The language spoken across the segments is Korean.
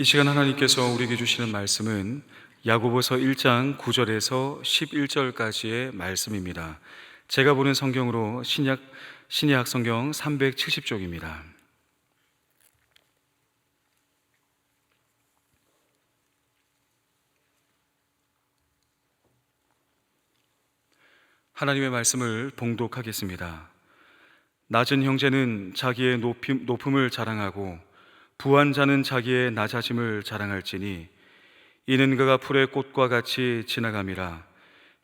이 시간 하나님께서 우리에게 주시는 말씀은 야고보서 1장 9절에서 11절까지의 말씀입니다. 제가 보는 성경으로 신약 성경 370쪽입니다. 하나님의 말씀을 봉독하겠습니다. 낮은 형제는 자기의 높음을 자랑하고 부한 자는 자기의 낮아짐을 자랑할지니 이는 그가 풀의 꽃과 같이 지나감이라.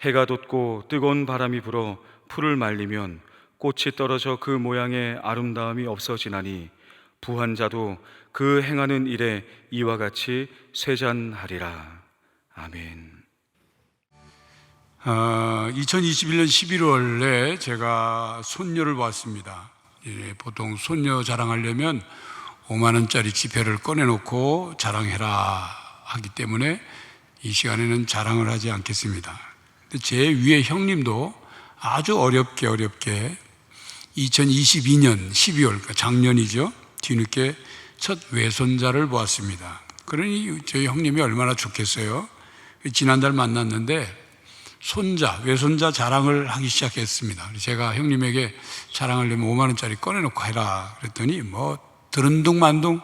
해가 돋고 뜨거운 바람이 불어 풀을 말리면 꽃이 떨어져 그 모양의 아름다움이 없어지나니 부한 자도 그 행하는 일에 이와 같이 쇠잔하리라. 아멘. 2021년 11월에 제가 손녀를 봤습니다. 보통 손녀 자랑하려면 5만 원짜리 지폐를 꺼내놓고 자랑해라 하기 때문에 이 시간에는 자랑을 하지 않겠습니다. 제 위에 형님도 아주 어렵게 2022년 12월, 그러니까 작년이죠. 뒤늦게 첫 외손자를 보았습니다. 그러니 저희 형님이 얼마나 좋겠어요. 지난달 만났는데 외손자 자랑을 하기 시작했습니다. 제가 형님에게 자랑하려면 5만 원짜리 꺼내놓고 해라 그랬더니 드른둥만둥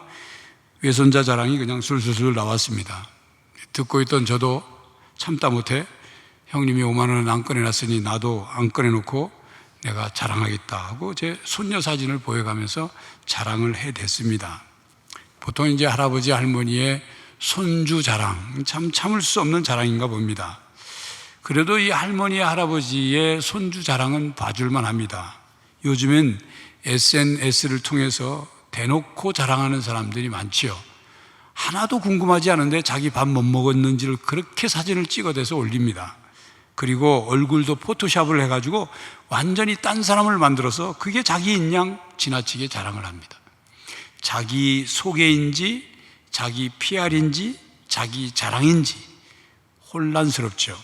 외손자 자랑이 그냥 술술술 나왔습니다. 듣고 있던 저도 참다 못해 형님이 5만 원은 안 꺼내놨으니 나도 안 꺼내놓고 내가 자랑하겠다 하고 제 손녀 사진을 보여가면서 자랑을 해댔습니다. 보통 이제 할아버지 할머니의 손주 자랑, 참 참을 수 없는 자랑인가 봅니다. 그래도 이 할머니 할아버지의 손주 자랑은 봐줄만 합니다. 요즘엔 SNS를 통해서 대놓고 자랑하는 사람들이 많지요. 하나도 궁금하지 않은데 자기 밥 못 먹었는지를 그렇게 사진을 찍어대서 올립니다. 그리고 얼굴도 포토샵을 해가지고 완전히 딴 사람을 만들어서 그게 자기인 양 지나치게 자랑을 합니다. 자기 소개인지 자기 PR인지 자기 자랑인지 혼란스럽죠.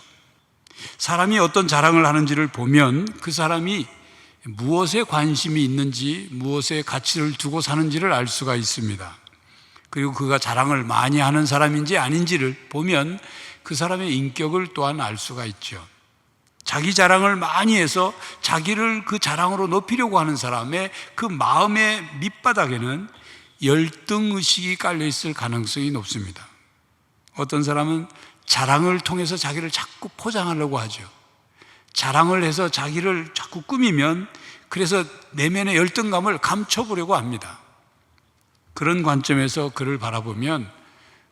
사람이 어떤 자랑을 하는지를 보면 그 사람이 무엇에 관심이 있는지, 무엇에 가치를 두고 사는지를 알 수가 있습니다. 그리고 그가 자랑을 많이 하는 사람인지 아닌지를 보면 그 사람의 인격을 또한 알 수가 있죠. 자기 자랑을 많이 해서 자기를 그 자랑으로 높이려고 하는 사람의 그 마음의 밑바닥에는 열등의식이 깔려있을 가능성이 높습니다. 어떤 사람은 자랑을 통해서 자기를 자꾸 포장하려고 하죠. 자랑을 해서 자기를 자꾸 꾸미면 그래서 내면의 열등감을 감춰보려고 합니다. 그런 관점에서 그를 바라보면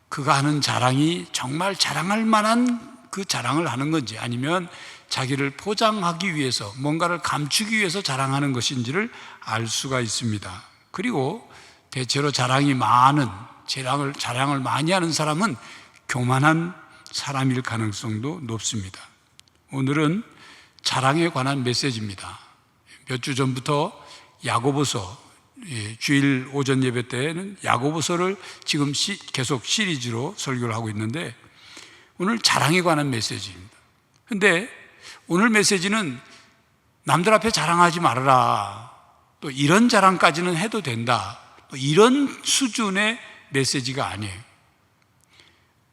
그가 하는 자랑이 정말 자랑할 만한 그 자랑을 하는 건지 아니면 자기를 포장하기 위해서 뭔가를 감추기 위해서 자랑하는 것인지를 알 수가 있습니다. 그리고 대체로 자랑을 많이 하는 사람은 교만한 사람일 가능성도 높습니다. 오늘은 자랑에 관한 메시지입니다. 몇 주 전부터 야고보서, 주일 오전 예배 때는 야고보서를 지금 계속 시리즈로 설교를 하고 있는데 오늘 자랑에 관한 메시지입니다. 그런데 오늘 메시지는 남들 앞에 자랑하지 말아라, 또 이런 자랑까지는 해도 된다, 이런 수준의 메시지가 아니에요.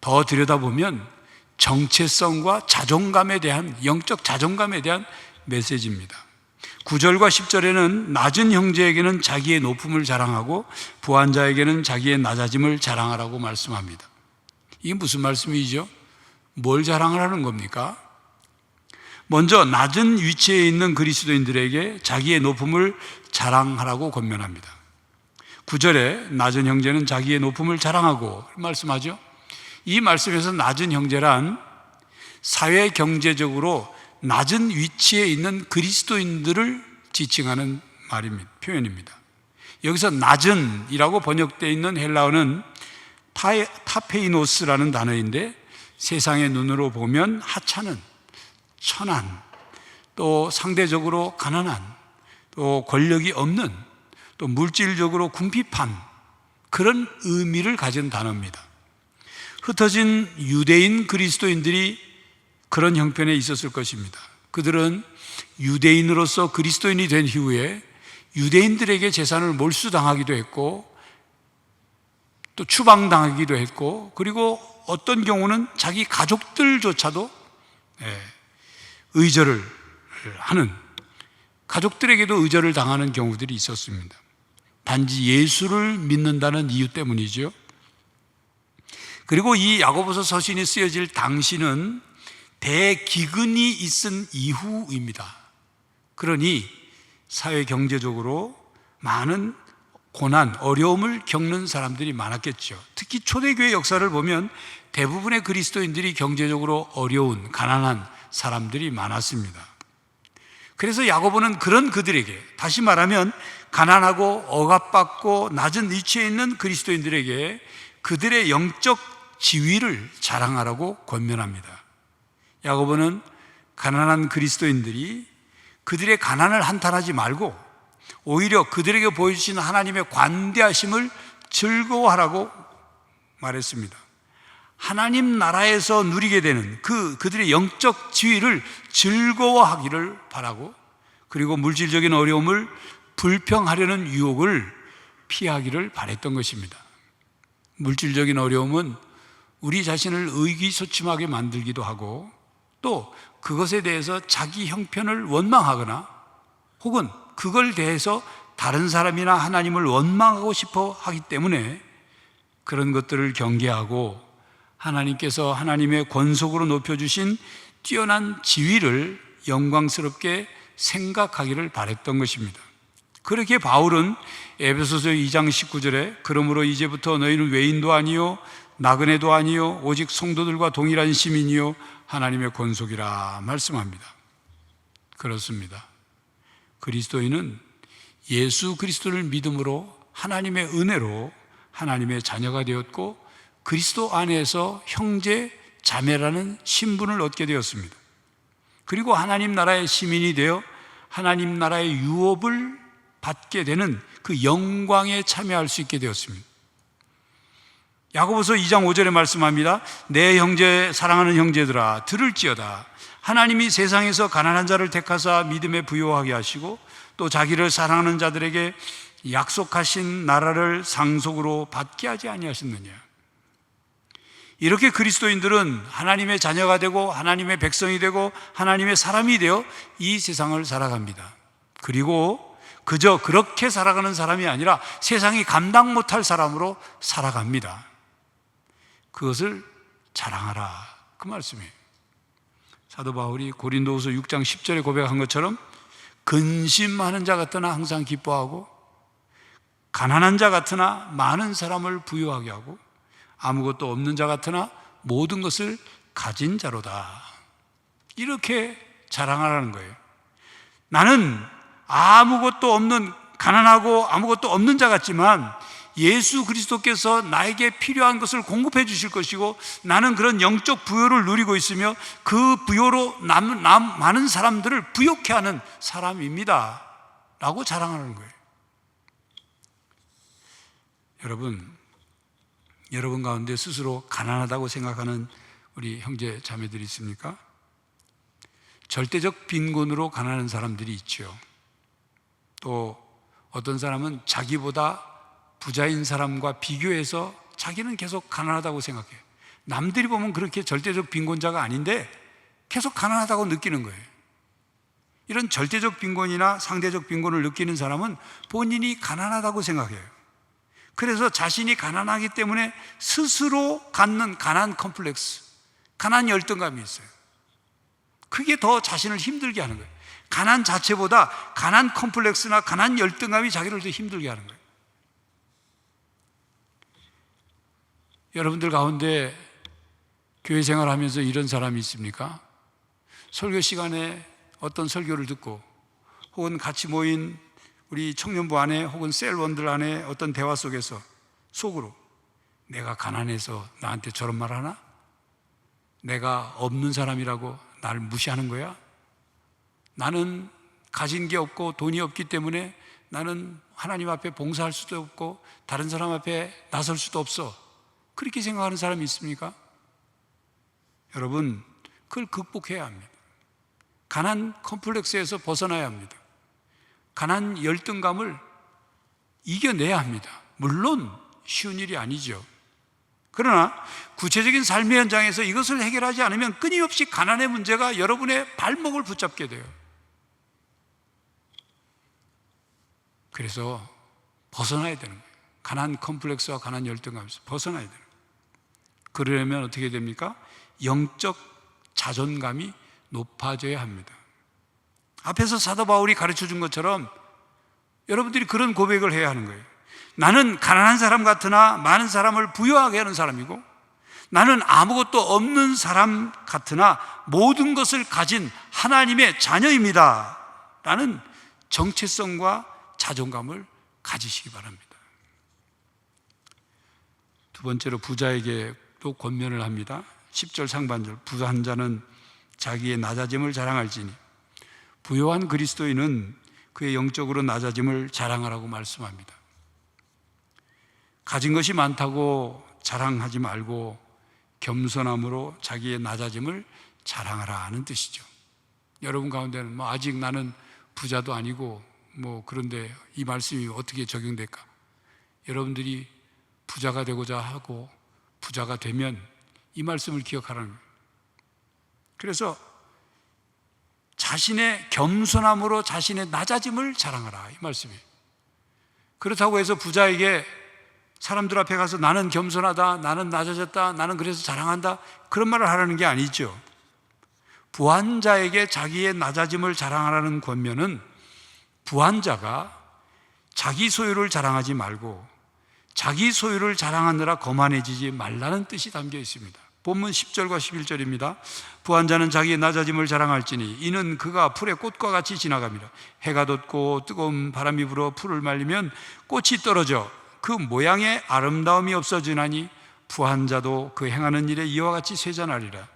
더 들여다보면 정체성과 자존감에 대한, 영적 자존감에 대한 메시지입니다. 9절과 10절에는 낮은 형제에게는 자기의 높음을 자랑하고 부한 자에게는 자기의 낮아짐을 자랑하라고 말씀합니다. 이게 무슨 말씀이죠? 뭘 자랑을 하는 겁니까? 먼저 낮은 위치에 있는 그리스도인들에게 자기의 높음을 자랑하라고 권면합니다. 9절에 낮은 형제는 자기의 높음을 자랑하고 말씀하죠. 이 말씀에서 낮은 형제란 사회 경제적으로 낮은 위치에 있는 그리스도인들을 지칭하는 표현입니다. 여기서 낮은이라고 번역되어 있는 헬라어는 타페이노스라는 단어인데 세상의 눈으로 보면 하찮은, 천한, 또 상대적으로 가난한, 또 권력이 없는, 또 물질적으로 궁핍한 그런 의미를 가진 단어입니다. 흩어진 유대인 그리스도인들이 그런 형편에 있었을 것입니다. 그들은 유대인으로서 그리스도인이 된 이후에 유대인들에게 재산을 몰수당하기도 했고 또 추방당하기도 했고, 그리고 어떤 경우는 자기 가족들조차도 의절을 하는, 가족들에게도 의절을 당하는 경우들이 있었습니다. 단지 예수를 믿는다는 이유 때문이죠. 그리고 이 야고보서 서신이 쓰여질 당시는 대기근이 있은 이후입니다. 그러니 사회 경제적으로 많은 고난, 어려움을 겪는 사람들이 많았겠죠. 특히 초대교회 역사를 보면 대부분의 그리스도인들이 경제적으로 어려운, 가난한 사람들이 많았습니다. 그래서 야고보는 그런 그들에게, 다시 말하면 가난하고 억압받고 낮은 위치에 있는 그리스도인들에게 그들의 영적 지위를 자랑하라고 권면합니다. 야고보는 가난한 그리스도인들이 그들의 가난을 한탄하지 말고 오히려 그들에게 보여주신 하나님의 관대하심을 즐거워하라고 말했습니다. 하나님 나라에서 누리게 되는 그들의 영적 지위를 즐거워하기를 바라고, 그리고 물질적인 어려움을 불평하려는 유혹을 피하기를 바랬던 것입니다. 물질적인 어려움은 우리 자신을 의기소침하게 만들기도 하고, 또 그것에 대해서 자기 형편을 원망하거나 혹은 그걸 대해서 다른 사람이나 하나님을 원망하고 싶어 하기 때문에 그런 것들을 경계하고 하나님께서 하나님의 권속으로 높여주신 뛰어난 지위를 영광스럽게 생각하기를 바랬던 것입니다. 그렇게 바울은 에베소서 2장 19절에 그러므로 이제부터 너희는 외인도 아니요 나그네도 아니요 오직 성도들과 동일한 시민이요 하나님의 권속이라 말씀합니다. 그렇습니다. 그리스도인은 예수 그리스도를 믿음으로 하나님의 은혜로 하나님의 자녀가 되었고 그리스도 안에서 형제, 자매라는 신분을 얻게 되었습니다. 그리고 하나님 나라의 시민이 되어 하나님 나라의 유업을 받게 되는 그 영광에 참여할 수 있게 되었습니다. 야고보서 2장 5절에 말씀합니다. 내 형제, 사랑하는 형제들아 들을지어다. 하나님이 세상에서 가난한 자를 택하사 믿음에 부요하게 하시고 또 자기를 사랑하는 자들에게 약속하신 나라를 상속으로 받게 하지 아니하셨느냐. 이렇게 그리스도인들은 하나님의 자녀가 되고 하나님의 백성이 되고 하나님의 사람이 되어 이 세상을 살아갑니다. 그리고 그저 그렇게 살아가는 사람이 아니라 세상이 감당 못할 사람으로 살아갑니다. 그것을 자랑하라, 그 말씀이에요. 사도 바울이 고린도후서 6장 10절에 고백한 것처럼 근심하는 자 같으나 항상 기뻐하고 가난한 자 같으나 많은 사람을 부유하게 하고 아무것도 없는 자 같으나 모든 것을 가진 자로다. 이렇게 자랑하라는 거예요. 나는 아무것도 없는, 가난하고 아무것도 없는 자 같지만 예수 그리스도께서 나에게 필요한 것을 공급해 주실 것이고 나는 그런 영적 부요를 누리고 있으며 그 부요로 많은 사람들을 부욕해 하는 사람입니다 라고 자랑하는 거예요. 여러분 가운데 스스로 가난하다고 생각하는 우리 형제 자매들이 있습니까? 절대적 빈곤으로 가난한 사람들이 있죠. 또 어떤 사람은 자기보다 부자인 사람과 비교해서 자기는 계속 가난하다고 생각해요. 남들이 보면 그렇게 절대적 빈곤자가 아닌데 계속 가난하다고 느끼는 거예요. 이런 절대적 빈곤이나 상대적 빈곤을 느끼는 사람은 본인이 가난하다고 생각해요. 그래서 자신이 가난하기 때문에 스스로 갖는 가난 컴플렉스, 가난 열등감이 있어요. 그게 더 자신을 힘들게 하는 거예요. 가난 자체보다 가난 컴플렉스나 가난 열등감이 자기를 더 힘들게 하는 거예요. 여러분들 가운데 교회 생활하면서 이런 사람이 있습니까? 설교 시간에 어떤 설교를 듣고 혹은 같이 모인 우리 청년부 안에 혹은 셀원들 안에 어떤 대화 속에서 속으로 내가 가난해서 나한테 저런 말 하나? 내가 없는 사람이라고 나를 무시하는 거야? 나는 가진 게 없고 돈이 없기 때문에 나는 하나님 앞에 봉사할 수도 없고 다른 사람 앞에 나설 수도 없어. 그렇게 생각하는 사람이 있습니까? 여러분, 그걸 극복해야 합니다. 가난 컴플렉스에서 벗어나야 합니다. 가난 열등감을 이겨내야 합니다. 물론 쉬운 일이 아니죠. 그러나 구체적인 삶의 현장에서 이것을 해결하지 않으면 끊임없이 가난의 문제가 여러분의 발목을 붙잡게 돼요. 그래서 벗어나야 되는 거예요. 가난 컴플렉스와 가난 열등감에서 벗어나야 되는 거예요. 그러려면 어떻게 됩니까? 영적 자존감이 높아져야 합니다. 앞에서 사도 바울이 가르쳐 준 것처럼 여러분들이 그런 고백을 해야 하는 거예요. 나는 가난한 사람 같으나 많은 사람을 부유하게 하는 사람이고, 나는 아무것도 없는 사람 같으나 모든 것을 가진 하나님의 자녀입니다 라는 정체성과 자존감을 가지시기 바랍니다. 두 번째로 부자에게 또 권면을 합니다. 10절 상반절, 부한 자는 자기의 낮아짐을 자랑할지니 부요한 그리스도인은 그의 영적으로 낮아짐을 자랑하라고 말씀합니다. 가진 것이 많다고 자랑하지 말고 겸손함으로 자기의 낮아짐을 자랑하라 하는 뜻이죠. 여러분 가운데는 아직 나는 부자도 아니고 그런데 이 말씀이 어떻게 적용될까? 여러분들이 부자가 되고자 하고 부자가 되면 이 말씀을 기억하라는 거예요. 그래서 자신의 겸손함으로 자신의 낮아짐을 자랑하라, 이 말씀이에요. 그렇다고 해서 부자에게 사람들 앞에 가서 나는 겸손하다, 나는 낮아졌다, 나는 그래서 자랑한다, 그런 말을 하라는 게 아니죠. 부한 자에게 자기의 낮아짐을 자랑하라는 권면은 부한 자가 자기 소유를 자랑하지 말고 자기 소유를 자랑하느라 거만해지지 말라는 뜻이 담겨 있습니다. 본문 10절과 11절입니다. 부한 자는 자기의 낮아짐을 자랑할지니 이는 그가 풀의 꽃과 같이 지나갑니다. 해가 돋고 뜨거운 바람이 불어 풀을 말리면 꽃이 떨어져 그 모양의 아름다움이 없어지나니 부한 자도 그 행하는 일에 이와 같이 쇠잔하리라.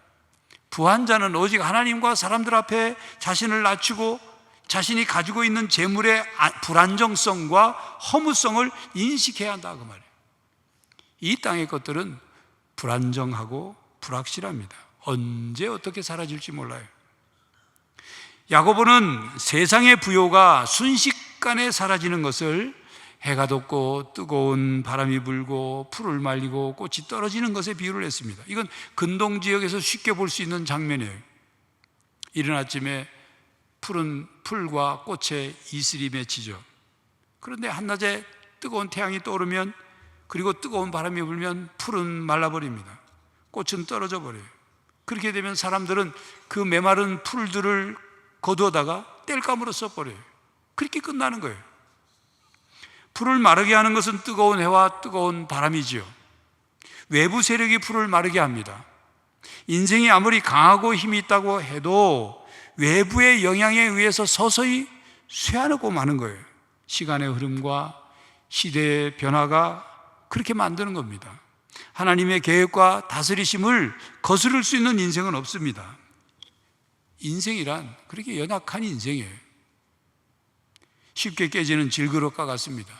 부한 자는 오직 하나님과 사람들 앞에 자신을 낮추고 자신이 가지고 있는 재물의 불안정성과 허무성을 인식해야 한다, 그 말이에요. 이 땅의 것들은 불안정하고 불확실합니다. 언제 어떻게 사라질지 몰라요. 야고보는 세상의 부요가 순식간에 사라지는 것을 해가 돋고 뜨거운 바람이 불고 풀을 말리고 꽃이 떨어지는 것에 비유를 했습니다. 이건 근동 지역에서 쉽게 볼 수 있는 장면이에요. 이른 아침에 푸른 풀과 꽃에 이슬이 맺히죠. 그런데 한낮에 뜨거운 태양이 떠오르면, 그리고 뜨거운 바람이 불면 풀은 말라버립니다. 꽃은 떨어져 버려요. 그렇게 되면 사람들은 그 메마른 풀들을 거두어다가 땔감으로 써버려요. 그렇게 끝나는 거예요. 풀을 마르게 하는 것은 뜨거운 해와 뜨거운 바람이지요. 외부 세력이 풀을 마르게 합니다. 인생이 아무리 강하고 힘이 있다고 해도 외부의 영향에 의해서 서서히 쇠하고 마는 거예요. 시간의 흐름과 시대의 변화가 그렇게 만드는 겁니다. 하나님의 계획과 다스리심을 거스를 수 있는 인생은 없습니다. 인생이란 그렇게 연약한 인생이에요. 쉽게 깨지는 질그릇과 같습니다.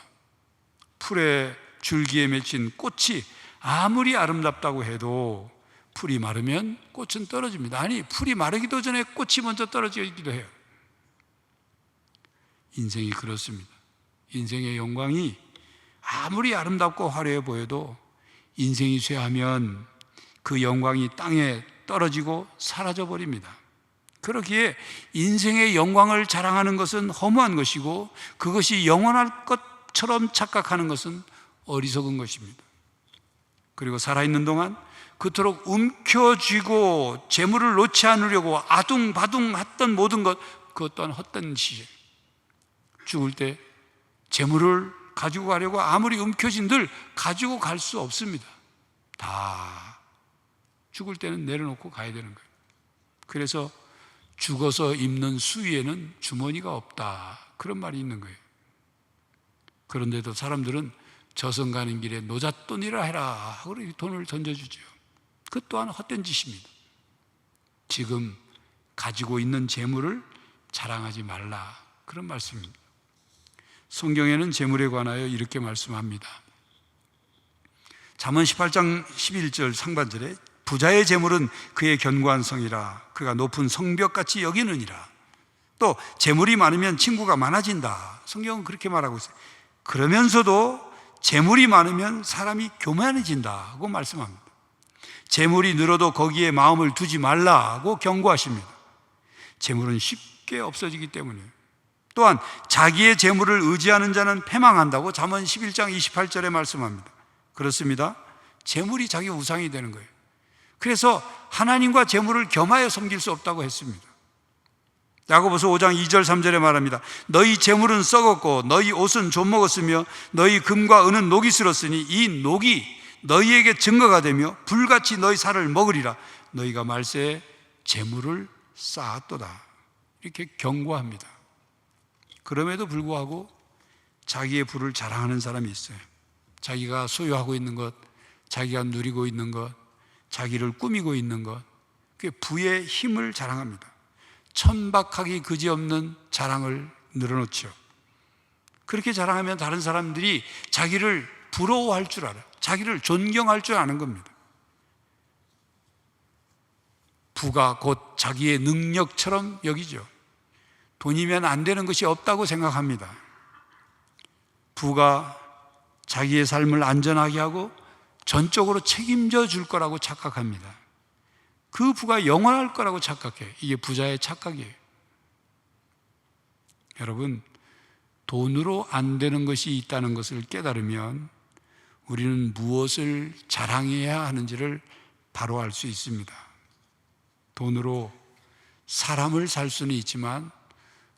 풀의 줄기에 맺힌 꽃이 아무리 아름답다고 해도 풀이 마르면 꽃은 떨어집니다. 아니, 풀이 마르기도 전에 꽃이 먼저 떨어지기도 해요. 인생이 그렇습니다. 인생의 영광이 아무리 아름답고 화려해 보여도 인생이 쇠하면 그 영광이 땅에 떨어지고 사라져 버립니다. 그렇기에 인생의 영광을 자랑하는 것은 허무한 것이고 그것이 영원할 것처럼 착각하는 것은 어리석은 것입니다. 그리고 살아있는 동안 그토록 움켜쥐고 재물을 놓지 않으려고 아둥바둥 했던 모든 것, 그것 또한 헛된 짓이에요. 죽을 때 재물을 가지고 가려고 아무리 움켜쥔들 가지고 갈 수 없습니다. 다 죽을 때는 내려놓고 가야 되는 거예요. 그래서 죽어서 입는 수위에는 주머니가 없다, 그런 말이 있는 거예요. 그런데도 사람들은 저승 가는 길에 노잣돈이라 해라 하고 돈을 던져주죠. 그 또한 헛된 짓입니다. 지금 가지고 있는 재물을 자랑하지 말라, 그런 말씀입니다. 성경에는 재물에 관하여 이렇게 말씀합니다. 잠언 18장 11절 상반절에 부자의 재물은 그의 견고한 성이라 그가 높은 성벽같이 여기느니라. 또 재물이 많으면 친구가 많아진다. 성경은 그렇게 말하고 있어요. 그러면서도 재물이 많으면 사람이 교만해진다고 말씀합니다. 재물이 늘어도 거기에 마음을 두지 말라고 경고하십니다. 재물은 쉽게 없어지기 때문이에요. 또한 자기의 재물을 의지하는 자는 패망한다고 잠언 11장 28절에 말씀합니다. 그렇습니다. 재물이 자기 우상이 되는 거예요. 그래서 하나님과 재물을 겸하여 섬길 수 없다고 했습니다. 야고보서 5장 2절 3절에 말합니다. 너희 재물은 썩었고 너희 옷은 좀먹었으며 너희 금과 은은 녹이 슬었으니 이 녹이 너희에게 증거가 되며 불같이 너희 살을 먹으리라. 너희가 말세에 재물을 쌓았도다. 이렇게 경고합니다. 그럼에도 불구하고 자기의 부를 자랑하는 사람이 있어요. 자기가 소유하고 있는 것, 자기가 누리고 있는 것, 자기를 꾸미고 있는 것, 그게 부의 힘을 자랑합니다. 천박하기 그지없는 자랑을 늘어놓죠. 그렇게 자랑하면 다른 사람들이 자기를 부러워할 줄 알아요. 자기를 존경할 줄 아는 겁니다. 부가 곧 자기의 능력처럼 여기죠. 돈이면 안 되는 것이 없다고 생각합니다. 부가 자기의 삶을 안전하게 하고 전적으로 책임져 줄 거라고 착각합니다. 그 부가 영원할 거라고 착각해요. 이게 부자의 착각이에요. 여러분, 돈으로 안 되는 것이 있다는 것을 깨달으면 우리는 무엇을 자랑해야 하는지를 바로 알 수 있습니다. 돈으로 사람을 살 수는 있지만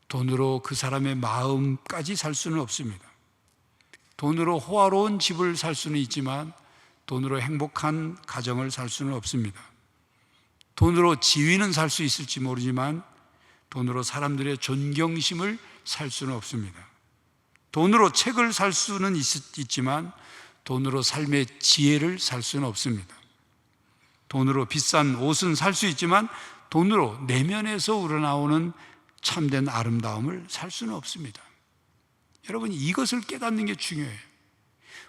돈으로 그 사람의 마음까지 살 수는 없습니다. 돈으로 호화로운 집을 살 수는 있지만 돈으로 행복한 가정을 살 수는 없습니다. 돈으로 지위는 살 수 있을지 모르지만 돈으로 사람들의 존경심을 살 수는 없습니다. 돈으로 책을 살 수는 있지만 돈으로 삶의 지혜를 살 수는 없습니다. 돈으로 비싼 옷은 살 수 있지만 돈으로 내면에서 우러나오는 참된 아름다움을 살 수는 없습니다. 여러분, 이것을 깨닫는 게 중요해요.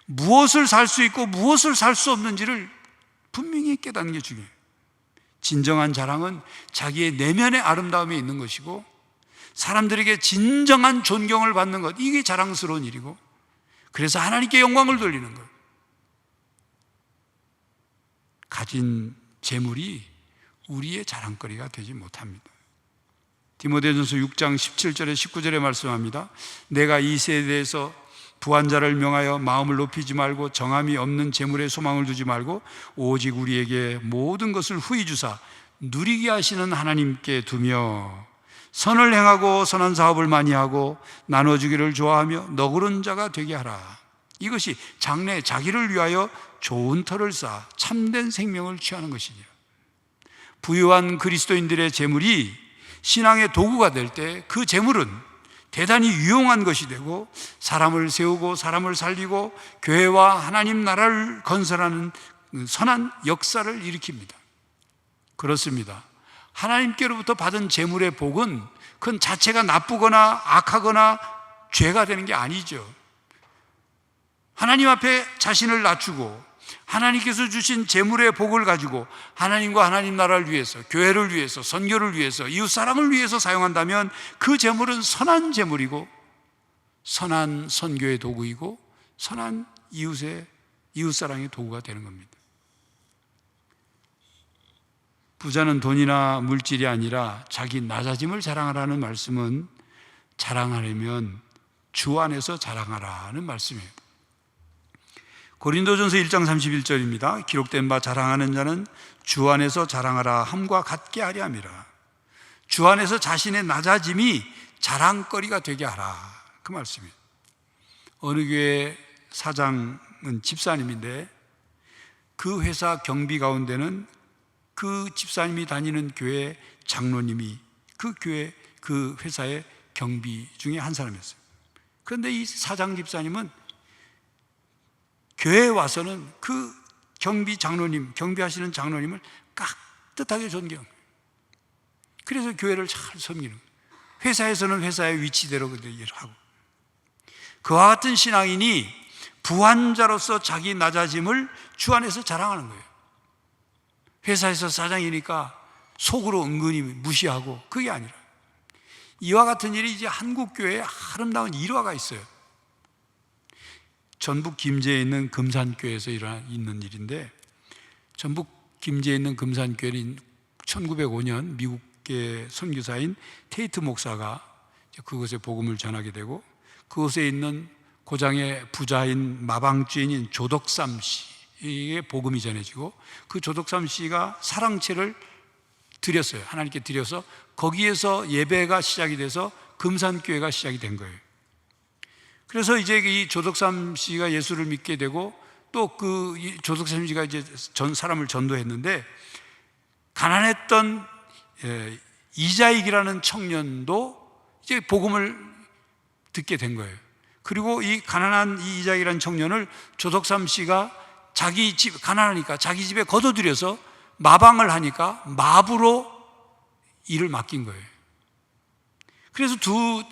무엇을 살 수 있고 무엇을 살 수 없는지를 분명히 깨닫는 게 중요해요. 진정한 자랑은 자기의 내면의 아름다움에 있는 것이고 사람들에게 진정한 존경을 받는 것, 이게 자랑스러운 일이고 그래서 하나님께 영광을 돌리는 것. 가진 재물이 우리의 자랑거리가 되지 못합니다. 디모데전서 6장 17절에 19절에 말씀합니다. 내가 이 세대에서 부한 자를 명하여 마음을 높이지 말고 정함이 없는 재물에 소망을 두지 말고 오직 우리에게 모든 것을 후히 주사 누리게 하시는 하나님께 두며 선을 행하고 선한 사업을 많이 하고 나눠주기를 좋아하며 너그러운 자가 되게 하라. 이것이 장래 자기를 위하여 좋은 터를 쌓아 참된 생명을 취하는 것이니라. 부유한 그리스도인들의 재물이 신앙의 도구가 될 때 그 재물은 대단히 유용한 것이 되고 사람을 세우고 사람을 살리고 교회와 하나님 나라를 건설하는 선한 역사를 일으킵니다. 그렇습니다. 하나님께로부터 받은 재물의 복은 그건 자체가 나쁘거나 악하거나 죄가 되는 게 아니죠. 하나님 앞에 자신을 낮추고 하나님께서 주신 재물의 복을 가지고 하나님과 하나님 나라를 위해서, 교회를 위해서, 선교를 위해서, 이웃사랑을 위해서 사용한다면 그 재물은 선한 재물이고 선한 선교의 도구이고 선한 이웃사랑의 도구가 되는 겁니다. 부자는 돈이나 물질이 아니라 자기 낮아짐을 자랑하라는 말씀은 자랑하려면 주 안에서 자랑하라는 말씀이에요. 고린도전서 1장 31절입니다. 기록된 바 자랑하는 자는 주 안에서 자랑하라 함과 같게 하려 함이라. 주 안에서 자신의 낮아짐이 자랑거리가 되게 하라, 그 말씀이에요. 어느 교회 사장은 집사님인데 그 회사 경비 가운데는 그 집사님이 다니는 교회 장로님이 그 회사의 경비 중에 한 사람이었어요. 그런데 이 사장 집사님은 교회에 와서는 그 경비하시는 장로님을 깍듯하게 존경해요. 그래서 교회를 잘 섬기는 거예요. 회사에서는 회사의 위치대로 일을 하고. 그와 같은 신앙인이 부한 자로서 자기 낮아짐을 주 안에서 자랑하는 거예요. 회사에서 사장이니까 속으로 은근히 무시하고, 그게 아니라 이와 같은 일이 이제 한국 교회에 아름다운 일화가 있어요. 전북 김제에 있는 금산교회에서 있는 일인데, 전북 김제에 있는 금산교회는 1905년 미국계 선교사인 테이트 목사가 그곳에 복음을 전하게 되고, 그곳에 있는 고장의 부자인 마방주인인 조덕삼 씨에게 복음이 전해지고, 그 조덕삼 씨가 사랑채를 드렸어요. 하나님께 드려서 거기에서 예배가 시작이 돼서 금산교회가 시작이 된 거예요. 그래서 이제 이 조덕삼 씨가 예수를 믿게 되고, 또 그 조덕삼 씨가 이제 사람을 전도했는데, 가난했던 이자익이라는 청년도 이제 복음을 듣게 된 거예요. 그리고 이 가난한 이 이자익이라는 청년을 조덕삼 씨가 자기 집, 가난하니까 자기 집에 거둬들여서 마방을 하니까 마부로 일을 맡긴 거예요. 그래서 두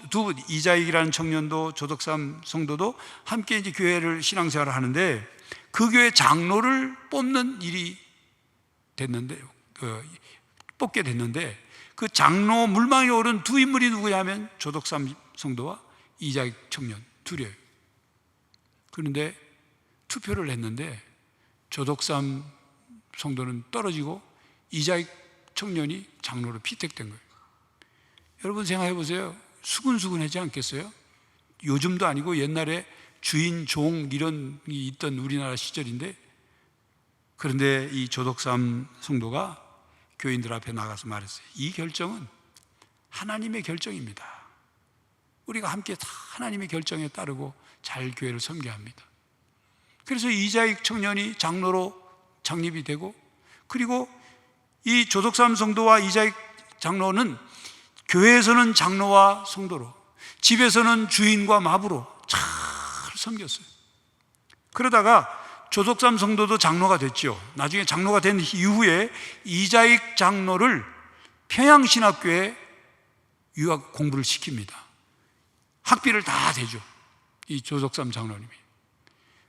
이자익이라는 청년도 조덕삼 성도도 함께 이제 교회를 신앙생활을 하는데, 그 교회 장로를 뽑는 일이 됐는데, 뽑게 됐는데, 그 장로 물망에 오른 두 인물이 누구냐면 조덕삼 성도와 이자익 청년 둘이에요. 그런데 투표를 했는데 조덕삼 성도는 떨어지고 이자익 청년이 장로로 피택된 거예요. 여러분 생각해 보세요. 수근수근하지 않겠어요? 요즘도 아니고 옛날에 주인, 종 이런 게 있던 우리나라 시절인데, 그런데 이 조덕삼 성도가 교인들 앞에 나가서 말했어요. 이 결정은 하나님의 결정입니다. 우리가 함께 다 하나님의 결정에 따르고 잘 교회를 섬겨합니다. 그래서 이자익 청년이 장로로 창립이 되고, 그리고 이 조덕삼 성도와 이자익 장로는 교회에서는 장로와 성도로, 집에서는 주인과 마부로 잘 섬겼어요. 그러다가 조덕삼 성도도 장로가 됐죠. 나중에 장로가 된 이후에 이자익 장로를 평양신학교에 유학 공부를 시킵니다. 학비를 다 대죠, 이 조덕삼 장로님이.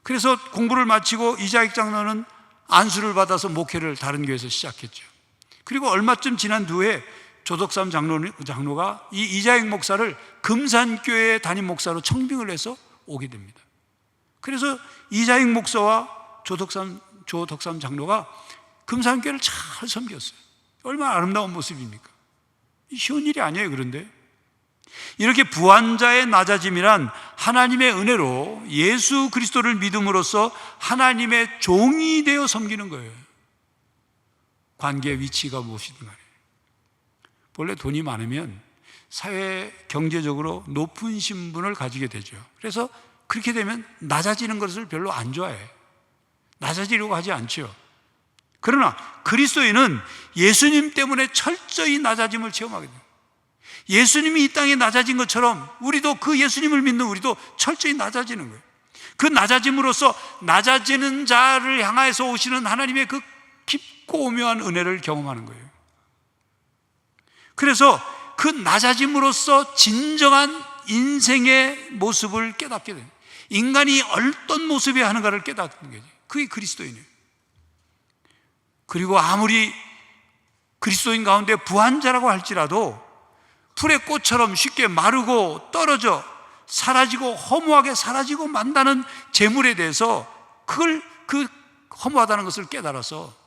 그래서 공부를 마치고 이자익 장로는 안수를 받아서 목회를 다른 교회에서 시작했죠. 그리고 얼마쯤 지난 후에 조덕삼 장로가 이 이자익 목사를 금산교회 담임 목사로 청빙을 해서 오게 됩니다. 그래서 이자익 목사와 조덕삼 장로가 금산교회를 잘 섬겼어요. 얼마나 아름다운 모습입니까? 쉬운 일이 아니에요. 그런데 이렇게 부한자의 낮아짐이란 하나님의 은혜로 예수 그리스도를 믿음으로써 하나님의 종이 되어 섬기는 거예요. 관계 위치가 무엇이든 간에. 원래 돈이 많으면 사회 경제적으로 높은 신분을 가지게 되죠. 그래서 그렇게 되면 낮아지는 것을 별로 안 좋아해. 낮아지려고 하지 않죠. 그러나 그리스도인은 예수님 때문에 철저히 낮아짐을 체험하게 돼요. 예수님이 이 땅에 낮아진 것처럼 우리도 그 예수님을 믿는 우리도 철저히 낮아지는 거예요. 그 낮아짐으로써 낮아지는 자를 향해서 오시는 하나님의 그 깊고 오묘한 은혜를 경험하는 거예요. 그래서 그 낮아짐으로써 진정한 인생의 모습을 깨닫게 돼요. 인간이 어떤 모습이어야 하는가를 깨닫는 거죠. 그게 그리스도인이에요. 그리고 아무리 그리스도인 가운데 부한자라고 할지라도 풀의 꽃처럼 쉽게 마르고 떨어져 사라지고 허무하게 사라지고 만다는 재물에 대해서 그 허무하다는 것을 깨달아서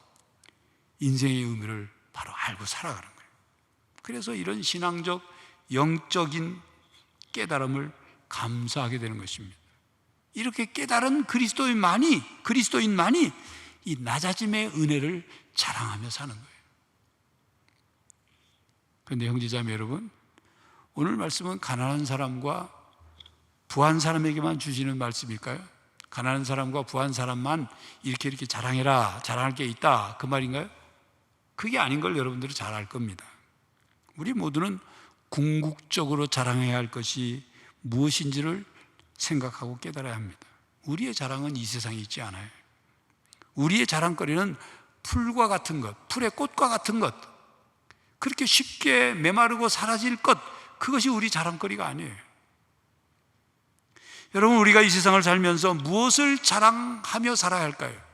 인생의 의미를 바로 알고 살아가는 거예요. 그래서 이런 신앙적 영적인 깨달음을 감사하게 되는 것입니다. 이렇게 깨달은 그리스도인만이 이 낮아짐의 은혜를 자랑하며 사는 거예요. 그런데 형제자매 여러분, 오늘 말씀은 가난한 사람과 부한 사람에게만 주시는 말씀일까요? 가난한 사람과 부한 사람만 이렇게 자랑해라, 자랑할 게 있다, 그 말인가요? 그게 아닌 걸 여러분들은 잘 알 겁니다. 우리 모두는 궁극적으로 자랑해야 할 것이 무엇인지를 생각하고 깨달아야 합니다. 우리의 자랑은 이 세상에 있지 않아요. 우리의 자랑거리는 풀과 같은 것, 풀의 꽃과 같은 것, 그렇게 쉽게 메마르고 사라질 것, 그것이 우리 자랑거리가 아니에요. 여러분, 우리가 이 세상을 살면서 무엇을 자랑하며 살아야 할까요?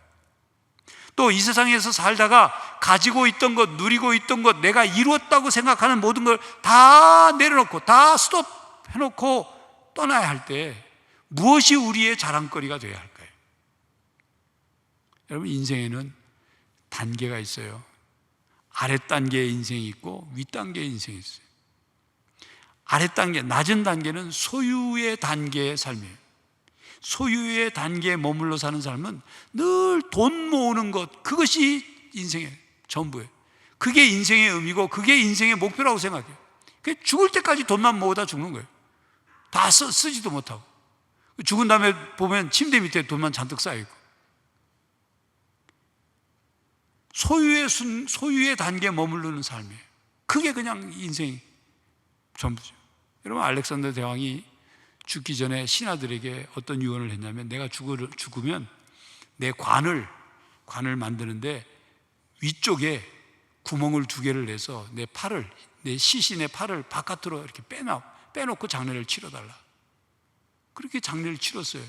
또 이 세상에서 살다가 가지고 있던 것, 누리고 있던 것, 내가 이루었다고 생각하는 모든 걸 다 내려놓고 다 스톱해놓고 떠나야 할 때 무엇이 우리의 자랑거리가 되어야 할까요? 여러분, 인생에는 단계가 있어요. 아랫단계의 인생이 있고 윗단계의 인생이 있어요. 아랫단계, 낮은 단계는 소유의 단계의 삶이에요. 소유의 단계에 머물러 사는 삶은 늘 돈 모으는 것, 그것이 인생의 전부예요. 그게 인생의 의미고 그게 인생의 목표라고 생각해요. 죽을 때까지 돈만 모으다 죽는 거예요. 다 쓰지도 못하고. 죽은 다음에 보면 침대 밑에 돈만 잔뜩 쌓여있고. 소유의 단계에 머무르는 삶이에요. 그게 그냥 인생의 전부죠. 여러분, 알렉산더 대왕이 죽기 전에 신하들에게 어떤 유언을 했냐면, 내가 죽으면 내 관을 만드는데 위쪽에 구멍을 2개를 내서 내 시신의 팔을 바깥으로 이렇게 빼놓고 장례를 치러달라. 그렇게 장례를 치렀어요.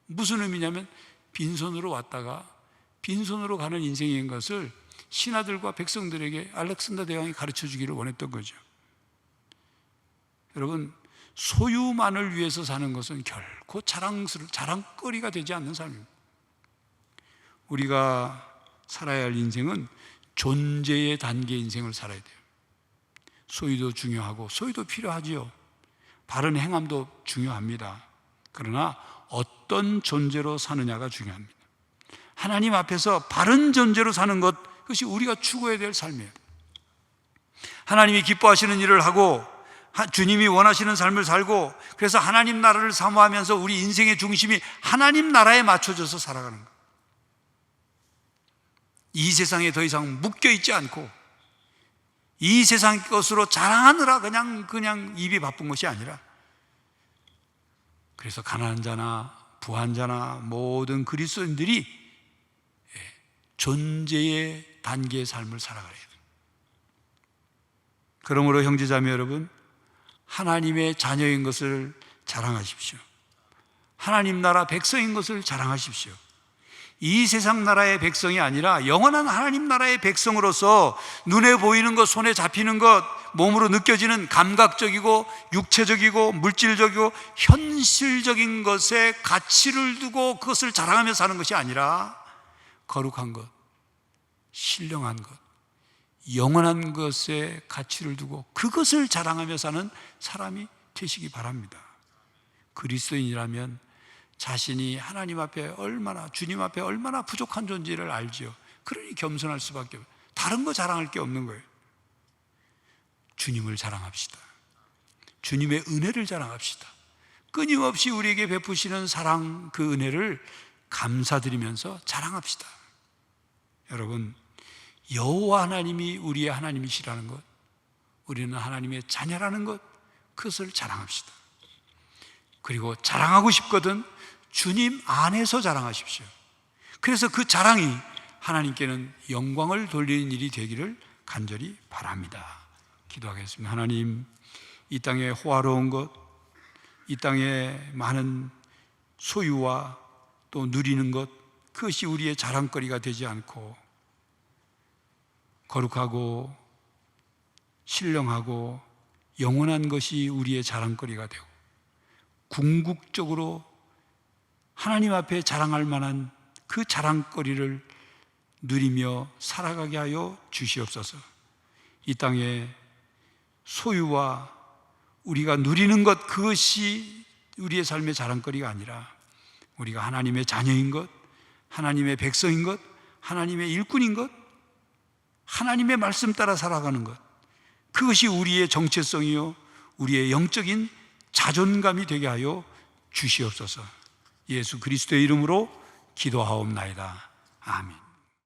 무슨 의미냐면, 빈손으로 왔다가 빈손으로 가는 인생인 것을 신하들과 백성들에게 알렉산더 대왕이 가르쳐 주기를 원했던 거죠. 여러분, 소유만을 위해서 사는 것은 결코 자랑거리가 되지 않는 삶입니다. 우리가 살아야 할 인생은 존재의 단계 인생을 살아야 돼요. 소유도 중요하고 소유도 필요하지요. 바른 행함도 중요합니다. 그러나 어떤 존재로 사느냐가 중요합니다. 하나님 앞에서 바른 존재로 사는 것, 그것이 우리가 추구해야 될 삶이에요. 하나님이 기뻐하시는 일을 하고 주님이 원하시는 삶을 살고, 그래서 하나님 나라를 사모하면서 우리 인생의 중심이 하나님 나라에 맞춰져서 살아가는 거예요. 이 세상에 더 이상 묶여있지 않고 이 세상 것으로 자랑하느라 그냥 입이 바쁜 것이 아니라, 그래서 가난한 자나 부한 자나 모든 그리스도인들이 존재의 단계의 삶을 살아가야 돼요. 그러므로 형제자매 여러분, 하나님의 자녀인 것을 자랑하십시오. 하나님 나라 백성인 것을 자랑하십시오. 이 세상 나라의 백성이 아니라 영원한 하나님 나라의 백성으로서 눈에 보이는 것, 손에 잡히는 것, 몸으로 느껴지는 감각적이고 육체적이고 물질적이고 현실적인 것에 가치를 두고 그것을 자랑하며 사는 것이 아니라 거룩한 것, 신령한 것, 영원한 것에 가치를 두고 그것을 자랑하며 사는 사람이 되시기 바랍니다. 그리스도인이라면 자신이 하나님 앞에 주님 앞에 얼마나 부족한 존재를 알지요. 그러니 겸손할 수밖에 없어요. 다른 거 자랑할 게 없는 거예요. 주님을 자랑합시다. 주님의 은혜를 자랑합시다. 끊임없이 우리에게 베푸시는 사랑, 그 은혜를 감사드리면서 자랑합시다. 여러분, 여호와 하나님이 우리의 하나님이시라는 것, 우리는 하나님의 자녀라는 것, 그것을 자랑합시다. 그리고 자랑하고 싶거든 주님 안에서 자랑하십시오. 그래서 그 자랑이 하나님께는 영광을 돌리는 일이 되기를 간절히 바랍니다. 기도하겠습니다. 하나님, 이 땅의 호화로운 것, 이 땅의 많은 소유와 또 누리는 것, 그것이 우리의 자랑거리가 되지 않고 거룩하고 신령하고 영원한 것이 우리의 자랑거리가 되고 궁극적으로 하나님 앞에 자랑할 만한 그 자랑거리를 누리며 살아가게 하여 주시옵소서. 이 땅의 소유와 우리가 누리는 것, 그것이 우리의 삶의 자랑거리가 아니라 우리가 하나님의 자녀인 것, 하나님의 백성인 것, 하나님의 일꾼인 것, 하나님의 말씀 따라 살아가는 것, 그것이 우리의 정체성이요 우리의 영적인 자존감이 되게 하여 주시옵소서. 예수 그리스도의 이름으로 기도하옵나이다. 아멘.